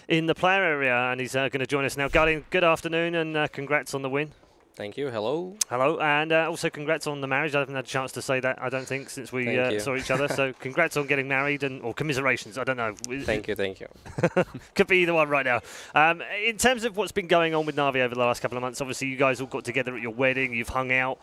in the player area, and he's going to join us now. GuardiaN, good afternoon, and congrats on the win. Thank you. Hello. Hello, and also congrats on the marriage. I haven't had a chance to say that, I don't think, since we saw each other. So congrats on getting married, or commiserations, I don't know. Thank you, thank you. Could be either one right now. In terms of what's been going on with Navi over the last couple of months, obviously you guys all got together at your wedding, you've hung out.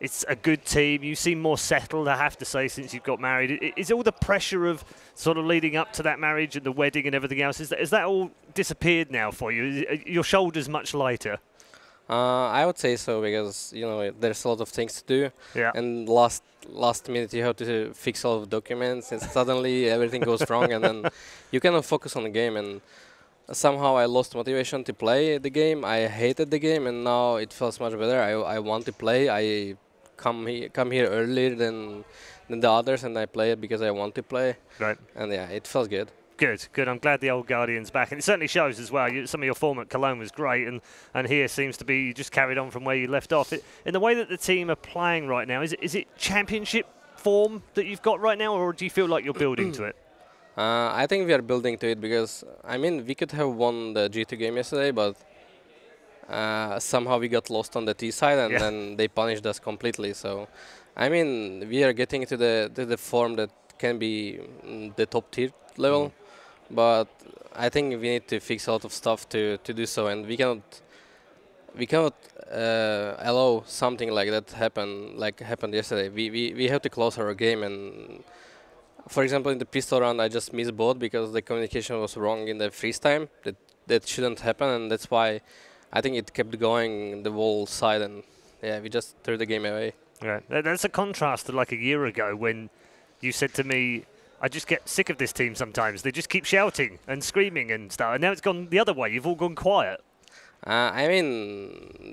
It's a good team. You seem more settled, I have to say, since you've got married. Is all the pressure of sort of leading up to that marriage and the wedding and everything else, is that all disappeared now for you? Are your shoulders much lighter? I would say so because there's a lot of things to do, and last minute you have to fix all of the documents, and suddenly everything goes wrong, and then you cannot focus on the game. And somehow I lost motivation to play the game. I hated the game, and now it feels much better. I want to play. I come here earlier than the others, and I play it because I want to play. Right. And yeah, it feels good. Good. I'm glad the old GuardiaN's back, and it certainly shows as well. Some of your form at Cologne was great, and here seems to be you just carried on from where you left off. In the way that the team are playing right now, is it championship form that you've got right now, or do you feel like you're building to it? I think we are building to it because we could have won the G2 game yesterday, but somehow we got lost on the T side, and then they punished us completely. So we are getting to the form that can be the top tier level. But I think we need to fix a lot of stuff to do so, and we cannot allow something like that happened yesterday. We have to close our game, and for example in the pistol round I just missed both because the communication was wrong in the freeze time. That shouldn't happen, and that's why I think it kept going the whole side, and we just threw the game away. Right. That's a contrast to like a year ago when you said to me, I just get sick of this team sometimes. They just keep shouting and screaming and stuff. And now it's gone the other way. You've all gone quiet.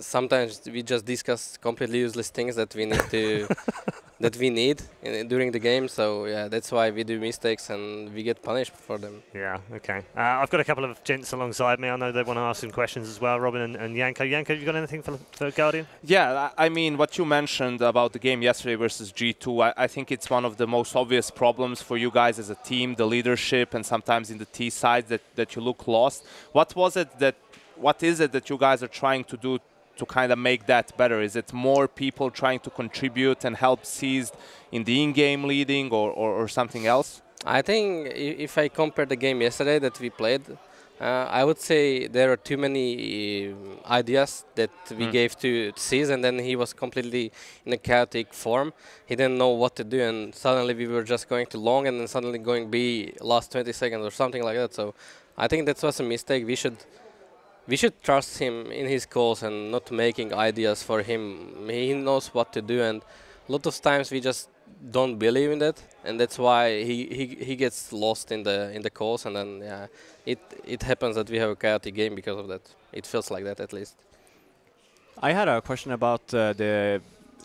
Sometimes we just discuss completely useless things that we need to during the game. So yeah, that's why we do mistakes and we get punished for them. Yeah. Okay. I've got a couple of gents alongside me. I know they want to ask some questions as well. Robin and Janko. Janko, you got anything for GuardiaN? Yeah. What you mentioned about the game yesterday versus G2, I think it's one of the most obvious problems for you guys as a team, the leadership, and sometimes in the T side that you look lost. What is it that you guys are trying to do to kind of make that better? Is it more people trying to contribute and help seized in the in-game leading or something else? I think if I compare the game yesterday that we played, I would say there are too many ideas that we gave to Seas, and then he was completely in a chaotic form. He didn't know what to do, and suddenly we were just going too long, and then suddenly going B last 20 seconds or something like that. So I think that was a mistake. We should trust him in his calls and not making ideas for him. He knows what to do, and a lot of times we just don't believe in that, and that's why he gets lost in the calls, and then it happens that we have a chaotic game because of that. It feels like that at least. I had a question about the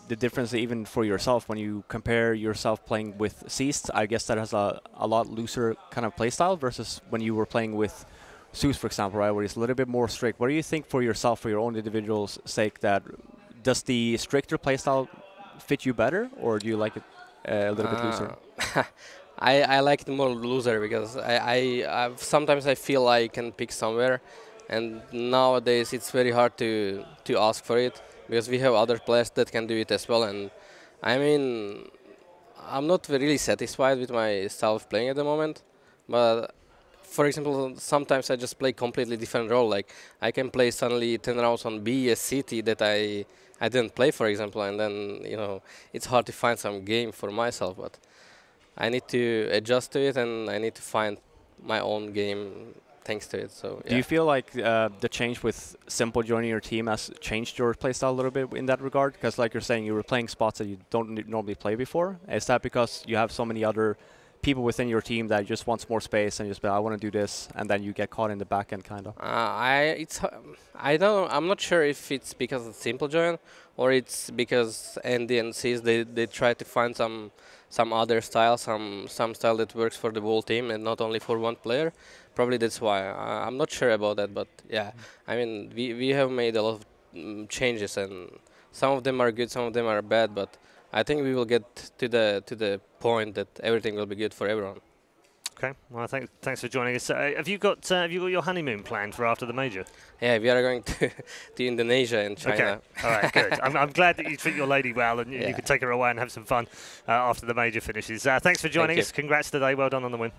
difference even for yourself when you compare yourself playing with Seist. I guess that has a lot looser kind of playstyle versus when you were playing with Zeus, for example, right, where he's a little bit more strict. What do you think for yourself, for your own individual's sake, that does the stricter playstyle fit you better, or do you like it a little bit looser? I like it more looser because sometimes I feel I can pick somewhere, and nowadays it's very hard to ask for it because we have other players that can do it as well. And I'm not really satisfied with my style of playing at the moment, but for example, sometimes I just play completely different role. Like I can play suddenly 10 rounds on B as CT that I didn't play, for example, and then it's hard to find some game for myself. But I need to adjust to it, and I need to find my own game thanks to it. So do you feel like the change with Simple joining your team has changed your playstyle a little bit in that regard? Because like you're saying, you were playing spots that you don't normally play before. Is that because you have so many other people within your team that just wants more space and just I want to do this, and then you get caught in the back end kind of? I'm not sure if it's because of Simple join or it's because Andy and Seas they try to find some other style, some style that works for the whole team and not only for one player. Probably that's why. I'm not sure about that, but yeah, we have made a lot of changes, and some of them are good, some of them are bad, but I think we will get to the point that everything will be good for everyone. Okay. Well, thanks for joining us. Have you got your honeymoon planned for after the major? Yeah, we are going to Indonesia and China. Okay. All right. Good. I'm glad that you treat your lady well and you can take her away and have some fun after the major finishes. Thanks for joining us. Congrats today. Well done on the win.